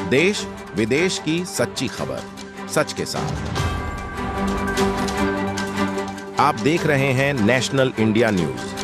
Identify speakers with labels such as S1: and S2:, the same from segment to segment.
S1: देश विदेश की सच्ची खबर सच के साथ। आप देख रहे हैं national India news.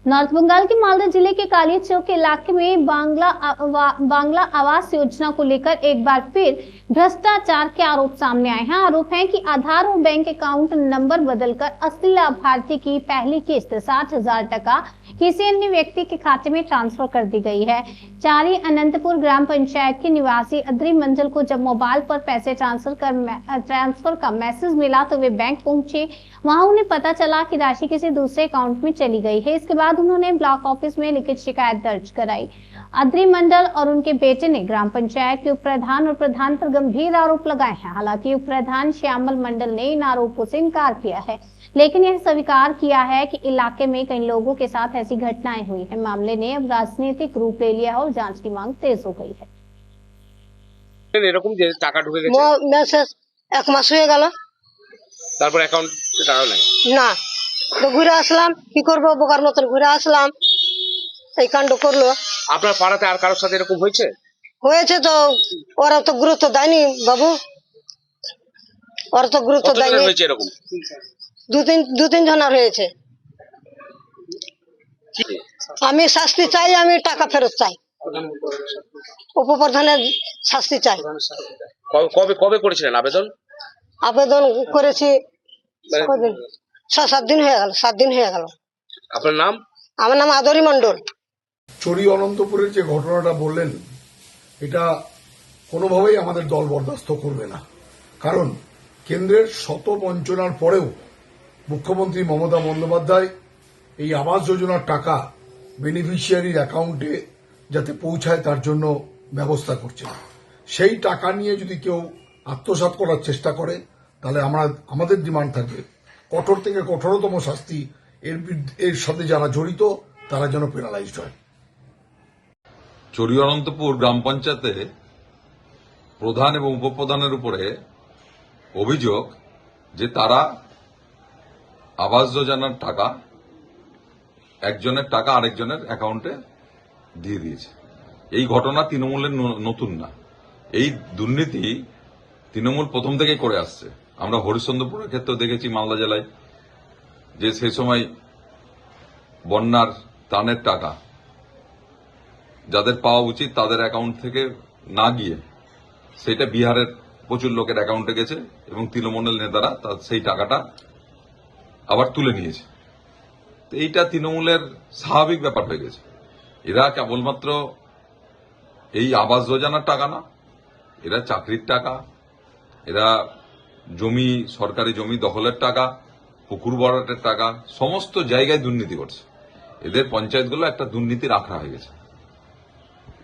S2: North Bengal के मालदा जिले के कालिया चौक के इलाके में बांग्ला आवास योजना को लेकर एक बार फिर भ्रष्टाचार के आरोप सामने आए हैं। आरोप है कि आधार और बैंक अकाउंट नंबर बदलकर असली लाभार्थी की पहली किस्त 60,000 टका किसी अन्य व्यक्ति के खाते में ट्रांसफर कर दी गई है। चारी अनंतपुर ग्राम पंचायत के निवासी अद्री मंडल को जब मोबाइल पर पैसे ट्रांसफर का मैसेज मिला तो वे बैंक पहुंचे। वहां उन्हें पता चला कि राशि किसी दूसरे अकाउंट में चली गई है। इसके बाद उन्होंने ब्लॉक ऑफिस में लिखित शिकायत दर्ज कराई। अद्री मंडल और उनके बेटे ने ग्राम पंचायत के उप प्रधान और प्रधान पर गंभीर आरोप लगाए हैं। हालांकि उप प्रधान श्यामल मंडल ने इन आरोपों से इनकार किया है, लेकिन यह स्वीकार किया है कि इलाके में कई लोगों के साथ ऐसी घटनाएं हुई हैं। मामले ने अब राजनीतिक रूप ले लिया है और जांच की मांग तेज हो गई है।
S3: এরকম যে টাকা ঢুকে গেছে
S4: মেসেজ এক মাস হয়ে গেল,
S3: তারপর অ্যাকাউন্টে টাকা নাই
S4: না তো ঘুরে আসলাম, কি করবো বোকার মতন ঘুরে আসলাম, এই কাণ্ড করলো।
S3: আপনার পাড়াতে আর কারোর সাথে এরকম হয়েছে?
S4: হয়েছে তো, ওরা তো গুরুত্ব দেয়নি বাবু, ওরা তো গুরুত্ব
S3: কতজনের
S4: দেয়নি।
S3: হয়েছে এরকম?
S4: দু তিন জনের হয়েছে। আমি শাস্তি চাই, আমি টাকা ফেরত চাই, উপপ্রধানের শাস্তি চাই।
S3: কবে কবে করেছিলেন আবেদন?
S4: আবেদন করেছি 6-7 দিন হয়ে গেল, 7 দিন হয়ে গেল।
S3: আপনার নাম?
S4: আমার নাম আদরি মন্ডল।
S5: চরি অনন্তপুরের যে ঘটনাটা বললেন, এটা কোনোভাবেই আমাদের দল বরদাস্ত করবে না। কারণ কেন্দ্রের শত বঞ্চনার পরেও মুখ্যমন্ত্রী মমতা বন্দ্যোপাধ্যায় এই আবাস যোজনার টাকা বেনিফিশিয়ারির অ্যাকাউন্টে যাতে পৌঁছায় তার জন্য ব্যবস্থা করছেন। সেই টাকা নিয়ে যদি কেউ আত্মসাৎ করার চেষ্টা করে তাহলে আমাদের ডিমান্ড থাকবে কঠোর থেকে কঠোরতম শাস্তি এর সাথে যারা জড়িত তারা যেন পেনালাইজড হয়।
S6: চরি অনন্তপুর গ্রাম পঞ্চায়েতে প্রধান এবং উপপ্রধানের উপরে অভিযোগ যে তারা আবাস যোজনার টাকা একজনের টাকা আরেকজনের অ্যাকাউন্টে দিয়ে দিয়েছে। এই ঘটনা তৃণমূলের নতুন না, এই দুর্নীতি তৃণমূল প্রথম থেকেই করে আসছে। আমরা হরিশ্চন্দ্রপুরের ক্ষেত্রেও দেখেছি, মালদা জেলায়, যে সেই সময় বন্যার ত্রাণের টাকা যাদের পাওয়া উচিত তাদের অ্যাকাউন্ট থেকে না গিয়ে সেটা বিহারের প্রচুর লোকের অ্যাকাউন্টে গেছে এবং তৃণমূলের নেতারা সেই টাকাটা আবার তুলে নিয়েছে। তো এইটা তৃণমূলের স্বাভাবিক ব্যাপার হয়ে গেছে। এরা কেবলমাত্র এই আবাস যোজনার টাকা না, এরা চাকরির টাকা, এরা জমি, সরকারি জমি দখলের টাকা, পুকুর ভরাটের টাকা, সমস্ত জায়গায় দুর্নীতি করছে। এদের পঞ্চায়েতগুলো একটা দুর্নীতির আখড়া হয়ে গেছে।